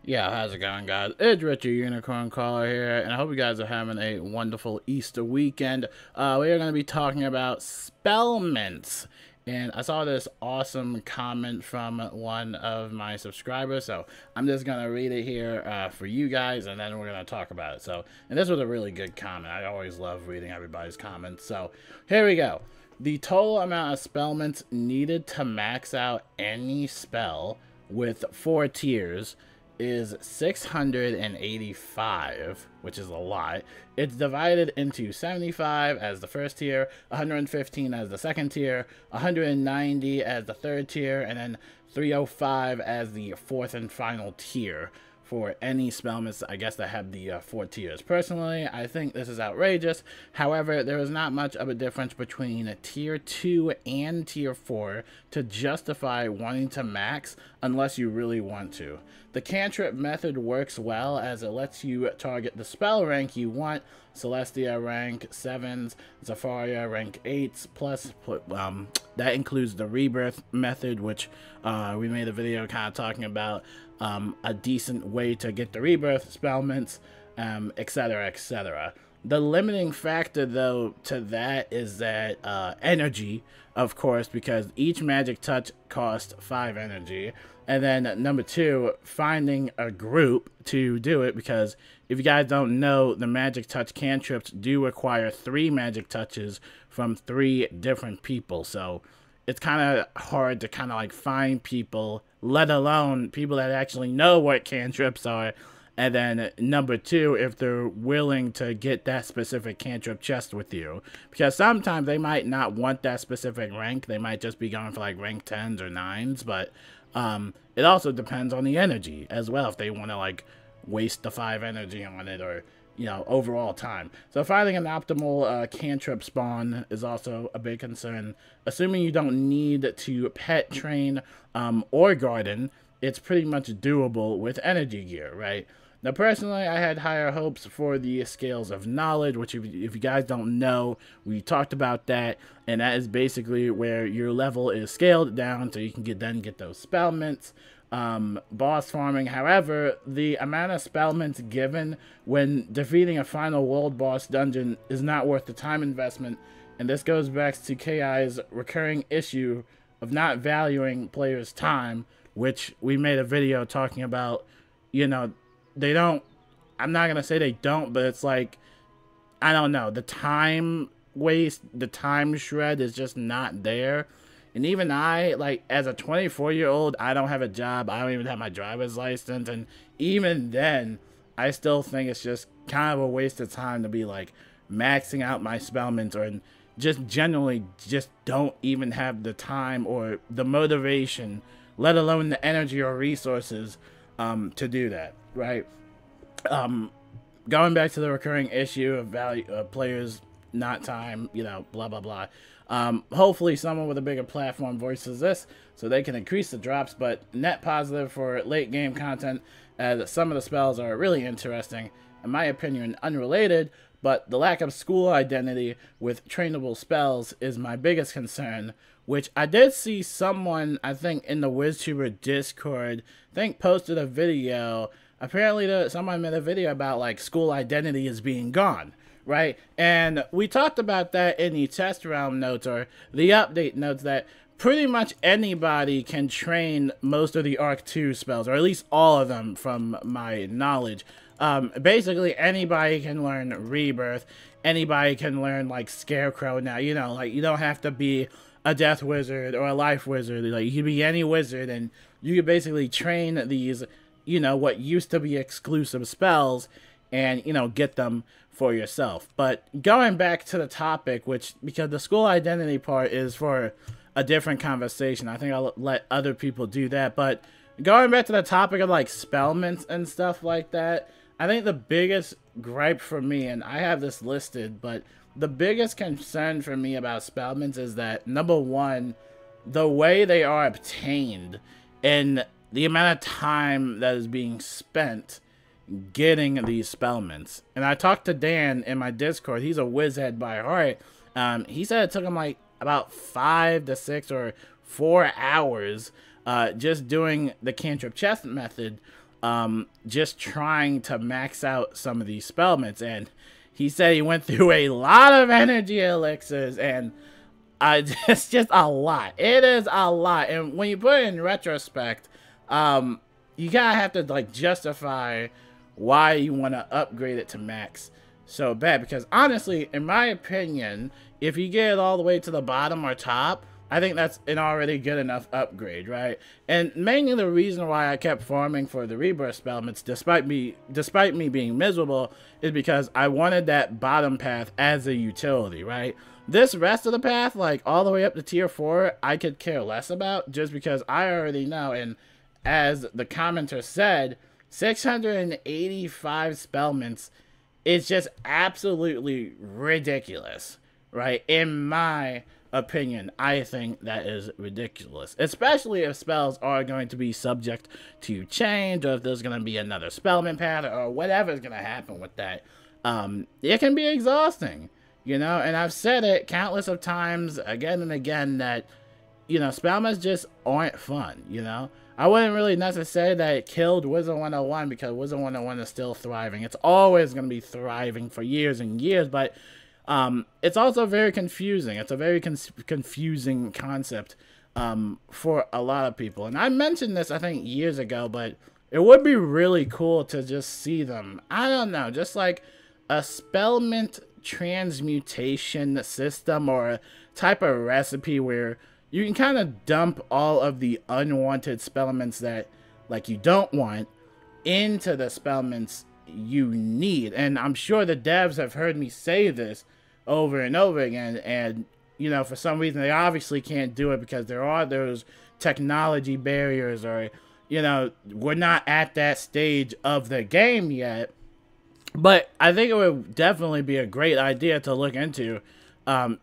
Yeah, how's it going, guys? It's Richard Unicorn Caller here, and I hope you guys are having a wonderful Easter weekend. We are going to be talking about Spellements, and I saw this awesome comment from one of my subscribers, so I'm just going to read it here for you guys, and then we're going to talk about it. And this was a really good comment. I always love reading everybody's comments. So, here we go. The total amount of Spellements needed to max out any spell with 4 tiers is 685, which is a lot. It's divided into 75 as the first tier, 115 as the second tier, 190 as the third tier, and then 305 as the fourth and final tier for any Spellements, I guess, that have the 4 tiers. Personally, I think this is outrageous. However, there is not much of a difference between tier 2 and tier 4 to justify wanting to max unless you really want to. The cantrip method works well as it lets you target the spell rank you want. Celestia rank 7s, Zephyria rank 8s, plus that includes the rebirth method, which we made a video kind of talking about a decent way to get the rebirth Spellements, etc, etc. The limiting factor, though, to that is that energy, of course, because each magic touch costs 5 energy. And then number 2, finding a group to do it, because if you guys don't know, the magic touch cantrips do require 3 magic touches from 3 different people. So it's kind of hard to kind of like find people, let alone people that actually know what cantrips are. And then number 2, if they're willing to get that specific cantrip chest with you. Because sometimes they might not want that specific rank. They might just be going for like rank 10s or 9s. But it also depends on the energy as well. If they want to like waste the 5 energy on it, or, you know, overall time. So finding an optimal cantrip spawn is also a big concern. Assuming you don't need to pet train or garden, it's pretty much doable with energy gear, right? Now, personally, I had higher hopes for the scales of knowledge, which if you guys don't know, we talked about that, and that is basically where your level is scaled down so you can then get those Spellements. Boss farming, however, the amount of Spellements given when defeating a final world boss dungeon is not worth the time investment, and this goes back to KI's recurring issue of not valuing players' time, which we made a video talking about. You know, they don't, I'm not going to say they don't, but it's like, I don't know, the time waste, the time shred is just not there. And even I, like, as a 24-year-old, I don't have a job, I don't even have my driver's license, and even then, I still think it's just kind of a waste of time to be, like, maxing out my Spellements, or just generally just don't even have the time or the motivation, let alone the energy or resources to do that, right? Going back to the recurring issue of value players, not time, you know, blah blah blah. Hopefully someone with a bigger platform voices this so they can increase the drops, but net positive for late game content, as some of the spells are really interesting, in my opinion unrelated, but the lack of school identity with trainable spells is my biggest concern, which I did see someone, I think in the WizTuber Discord, I think posted a video. Apparently someone made a video about like school identity is being gone, right? And we talked about that in the test round notes, or the update notes, that pretty much anybody can train most of the Arc 2 spells, or at least all of them from my knowledge. Basically anybody can learn Rebirth, anybody can learn like Scarecrow now, you know, like you don't have to be a Death Wizard or a Life Wizard, like you could be any wizard and you could basically train these, you know, what used to be exclusive spells, and, you know, get them for yourself. But going back to the topic, which, because the school identity part is for a different conversation, I think I'll let other people do that. But going back to the topic of like Spellements and stuff like that, I think the biggest gripe for me, and I have this listed, but the biggest concern for me about Spellements is that, number one, the way they are obtained and the amount of time that is being spent getting these Spellements. And I talked to Dan in my Discord. He's a wizhead by heart. He said it took him like about 5 to 6 or 4 hours just doing the cantrip chest method just trying to max out some of these Spellements. And he said he went through a lot of energy elixirs, and it's just a lot. It is a lot. And when you put it in retrospect, you gotta have to like justify why you want to upgrade it to max so bad. Because honestly, in my opinion, if you get it all the way to the bottom or top, I think that's an already good enough upgrade, right? And mainly the reason why I kept farming for the rebirth Spellements, despite me being miserable, is because I wanted that bottom path as a utility, right? This rest of the path, like all the way up to tier 4, I could care less about, just because I already know. And as the commenter said, 685 Spellements is just absolutely ridiculous, right? In my opinion, I think that is ridiculous, especially if spells are going to be subject to change, or if there's going to be another Spellment path, or whatever's going to happen with that. It can be exhausting, you know, and I've said it countless of times again and again that, you know, Spellements just aren't fun, you know. I wouldn't really necessarily say that it killed Wizard101, because Wizard101 is still thriving. It's always going to be thriving for years and years, but it's also very confusing. It's a very confusing concept for a lot of people. And I mentioned this, I think, years ago, but it would be really cool to just see them. I don't know, just like a Spellment transmutation system, or a type of recipe where you can kind of dump all of the unwanted Spellements that, like, you don't want into the Spellements you need. And I'm sure the devs have heard me say this over and over again, and, you know, for some reason they obviously can't do it because there are those technology barriers, or, you know, we're not at that stage of the game yet. But I think it would definitely be a great idea to look into,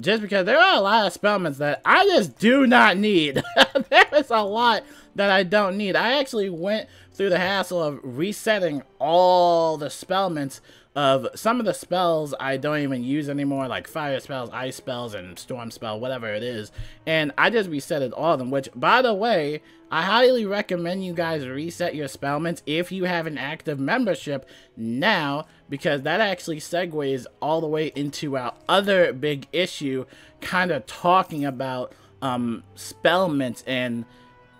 just because there are a lot of Spellements that I just do not need. There is a lot that I don't need. I actually went through the hassle of resetting all the Spellements of some of the spells I don't even use anymore, like fire spells, ice spells, and storm spell, whatever it is. And I just resetted all of them, which, by the way, I highly recommend you guys reset your Spellements if you have an active membership now, because that actually segues all the way into our other big issue, kind of talking about Spellements and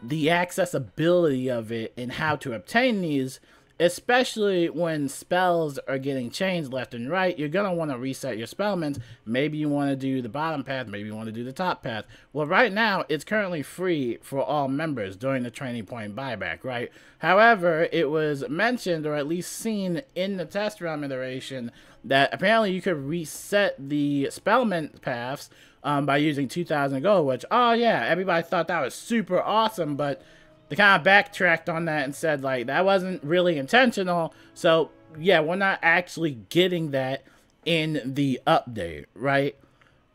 the accessibility of it and how to obtain these. Especially when spells are getting changed left and right, you're going to want to reset your Spellements. Maybe you want to do the bottom path, maybe you want to do the top path. Well, right now, it's currently free for all members during the training point buyback, right? However, it was mentioned, or at least seen in the test realm iteration, that apparently you could reset the Spellment paths by using 2,000 gold, which, oh yeah, everybody thought that was super awesome, but they kind of backtracked on that and said, like, that wasn't really intentional. So, yeah, we're not actually getting that in the update, right?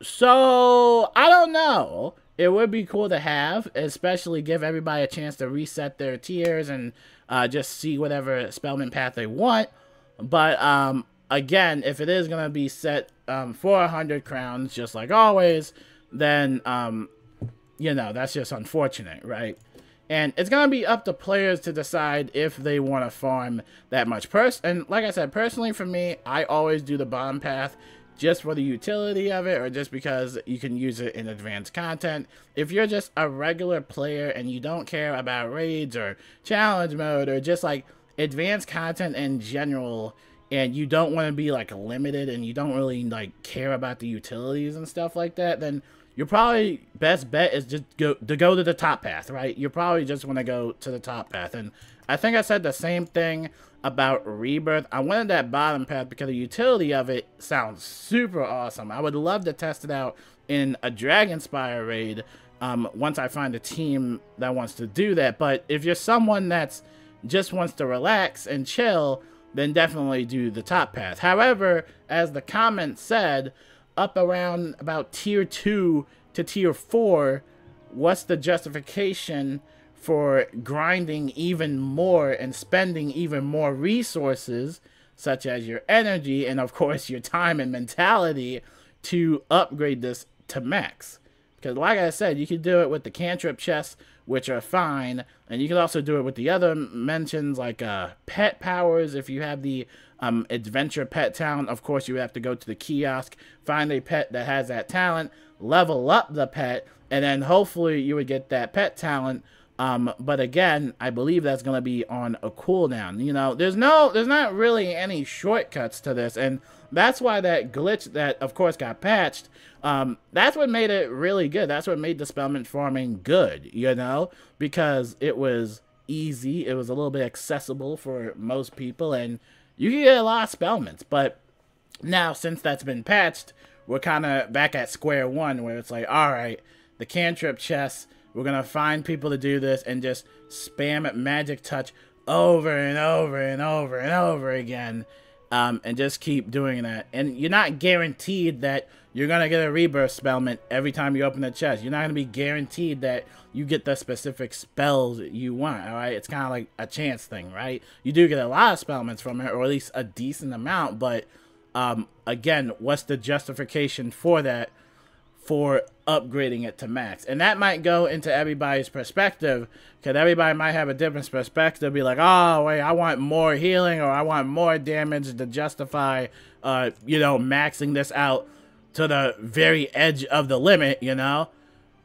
So, I don't know. It would be cool to have, especially give everybody a chance to reset their tiers and just see whatever Spellment path they want. But, again, if it is going to be set for 100 crowns, just like always, then, you know, that's just unfortunate, right? And it's going to be up to players to decide if they want to farm that much. And like I said, personally for me, I always do the bottom path just for the utility of it, or just because you can use it in advanced content. If you're just a regular player and you don't care about raids or challenge mode, or just like advanced content in general, and you don't want to be like limited, and you don't really like care about the utilities and stuff like that, then your probably best bet is just go to the top path, right? You probably just want to go to the top path. And I think I said the same thing about Rebirth. I wanted that bottom path because the utility of it sounds super awesome. I would love to test it out in a Dragonspire raid once I find a team that wants to do that. But if you're someone that's just wants to relax and chill, then definitely do the top path. However, as the comment said, up around about tier 2 to tier 4, what's the justification for grinding even more and spending even more resources, such as your energy and of course your time and mentality, to upgrade this to max? Because like I said, you could do it with the cantrip chest which are fine. And you can also do it with the other mentions, like pet powers. If you have the adventure pet talent, of course you have to go to the kiosk, find a pet that has that talent, level up the pet, and then hopefully you would get that pet talent. But again, I believe that's going to be on a cooldown. You know, there's not really any shortcuts to this, and that's why that glitch that, of course, got patched, that's what made it really good. That's what made the Spellment farming good, you know, because it was easy, it was a little bit accessible for most people, and you can get a lot of Spellments. But now, since that's been patched, we're kind of back at square one, where it's like, all right, the cantrip chests, we're going to find people to do this and just spam magic touch over and over and over and over again, and just keep doing that. And you're not guaranteed that you're going to get a rebirth spellment every time you open the chest. You're not going to be guaranteed that you get the specific spells you want, all right? It's kind of like a chance thing, right? You do get a lot of spellments from it, or at least a decent amount, but again, what's the justification for that? For upgrading it to max. And that might go into everybody's perspective, because everybody might have a different perspective, be like, oh wait, I want more healing, or I want more damage to justify you know, maxing this out to the very edge of the limit, you know.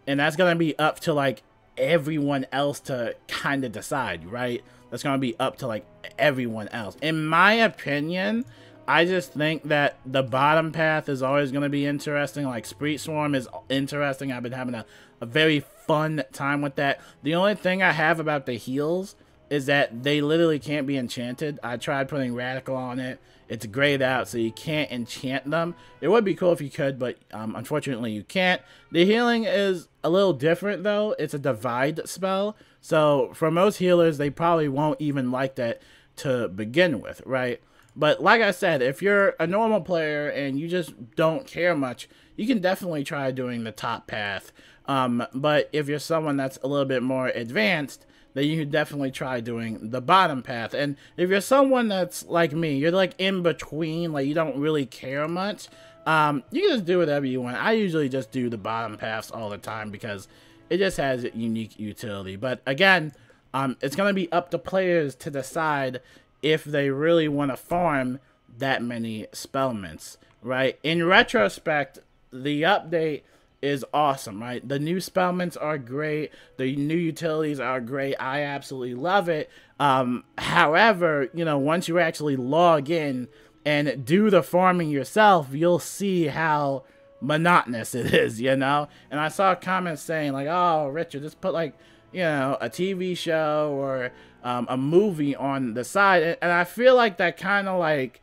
And that's gonna be up to like everyone else to kind of decide, right? That's gonna be up to like everyone else. In my opinion, I just think that the bottom path is always going to be interesting. Like, Spree Swarm is interesting. I've been having a very fun time with that. The only thing I have about the heals is that they literally can't be enchanted. I tried putting Radical on it. It's grayed out, so you can't enchant them. It would be cool if you could, but unfortunately you can't. The healing is a little different, though. It's a divide spell. So for most healers, they probably won't even like that to begin with, right? But like I said, if you're a normal player and you just don't care much, you can definitely try doing the top path. But if you're someone that's a little bit more advanced, then you can definitely try doing the bottom path. And if you're someone that's like me, you're like in between, like you don't really care much, you can just do whatever you want. I usually just do the bottom paths all the time because it just has a unique utility. But again, it's going to be up to players to decide if they really want to farm that many Spellements, right? In retrospect, the update is awesome, right? The new Spellements are great. The new utilities are great. I absolutely love it. However, you know, once you actually log in and do the farming yourself, you'll see how monotonous it is, you know? And I saw comments saying like, oh, Richard, just put like, you know, a TV show or a movie on the side. And I feel like that kind of like,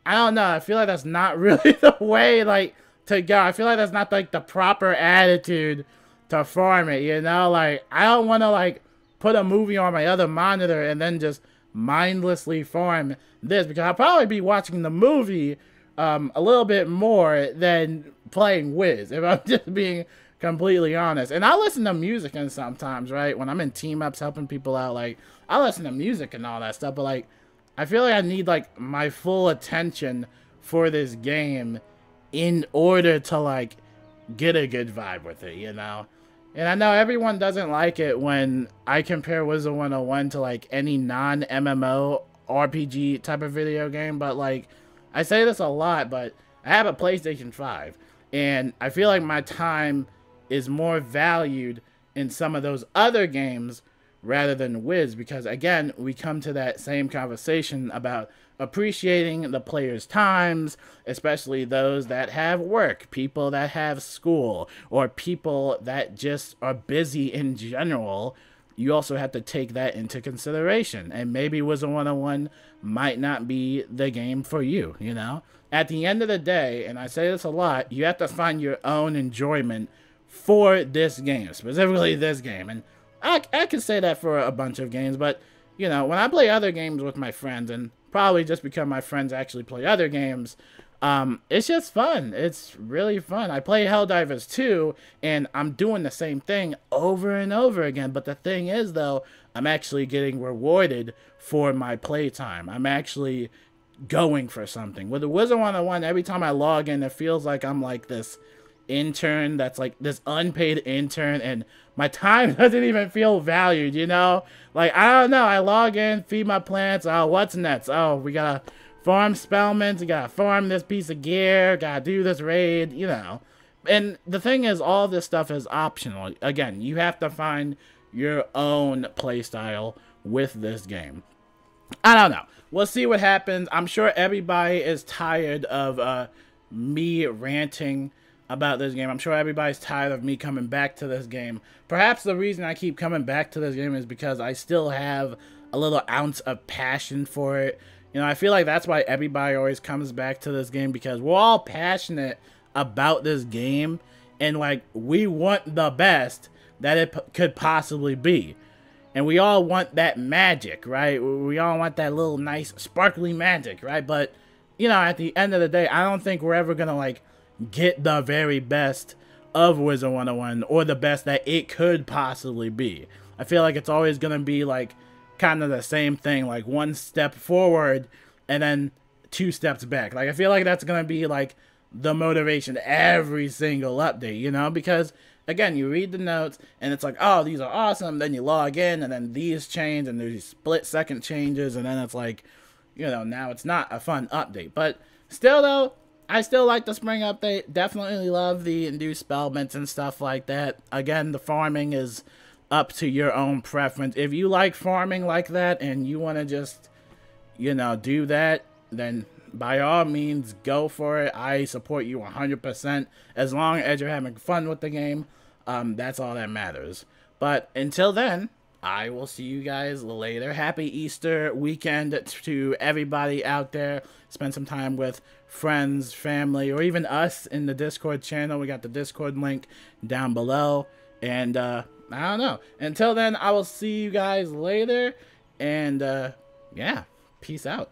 I don't know, I feel like that's not really the way like to go. I feel like that's not like the proper attitude to farm it, you know? Like, I don't want to like put a movie on my other monitor and then just mindlessly farm this, because I'll probably be watching the movie a little bit more than playing Wiz, if I'm just being completely honest. And I listen to music and sometimes, right, when I'm in team ups helping people out, like I listen to music and all that stuff, but like I feel like I need like my full attention for this game in order to like get a good vibe with it, you know? And I know everyone doesn't like it when I compare Wizard101 to like any non-MMO RPG type of video game, but like I say this a lot, but I have a PlayStation 5 and I feel like my time is more valued in some of those other games rather than Wiz, because again, we come to that same conversation about appreciating the players' times, especially those that have work, people that have school, or people that just are busy in general. You also have to take that into consideration, and maybe Wizard101 might not be the game for you, you know? At the end of the day, and I say this a lot, you have to find your own enjoyment for this game, specifically this game. And I can say that for a bunch of games, but, you know, when I play other games with my friends, and probably just because my friends actually play other games, it's just fun. It's really fun. I play Helldivers 2, and I'm doing the same thing over and over again. But the thing is, though, I'm actually getting rewarded for my playtime. I'm actually going for something. With the Wizard101, every time I log in, it feels like I'm like this intern that's like this unpaid intern, and my time doesn't even feel valued, you know? Like, I don't know, I log in, feed my plants, oh, what's next? Oh, we gotta farm Spellements, we gotta farm this piece of gear, gotta do this raid, you know. And the thing is, all this stuff is optional. Again, you have to find your own playstyle with this game. I don't know. We'll see what happens. I'm sure everybody is tired of me ranting about this game. I'm sure everybody's tired of me coming back to this game. Perhaps the reason I keep coming back to this game is because I still have a little ounce of passion for it. You know, I feel like that's why everybody always comes back to this game, because we're all passionate about this game, and like, we want the best that it could possibly be. And we all want that magic, right? We all want that little nice sparkly magic, right? But, you know, at the end of the day, I don't think we're ever gonna like get the very best of Wizard101 or the best that it could possibly be. I feel like it's always gonna be like kind of the same thing, like one step forward and then 2 steps back. Like, I feel like that's gonna be like the motivation every single update, you know? Because again, you read the notes and it's like, oh, these are awesome. Then you log in and then these change and there's split second changes, and then it's like, you know, now it's not a fun update. But still though, I still like the spring update. Definitely love the new Spellements and stuff like that. Again, the farming is up to your own preference. If you like farming like that and you want to just, you know, do that, then by all means, go for it. I support you 100%. As long as you're having fun with the game, that's all that matters. But until then, I will see you guys later. Happy Easter weekend to everybody out there. Spend some time with friends, family, or even us in the Discord channel. We got the Discord link down below. And I don't know. Until then, I will see you guys later. And yeah, peace out.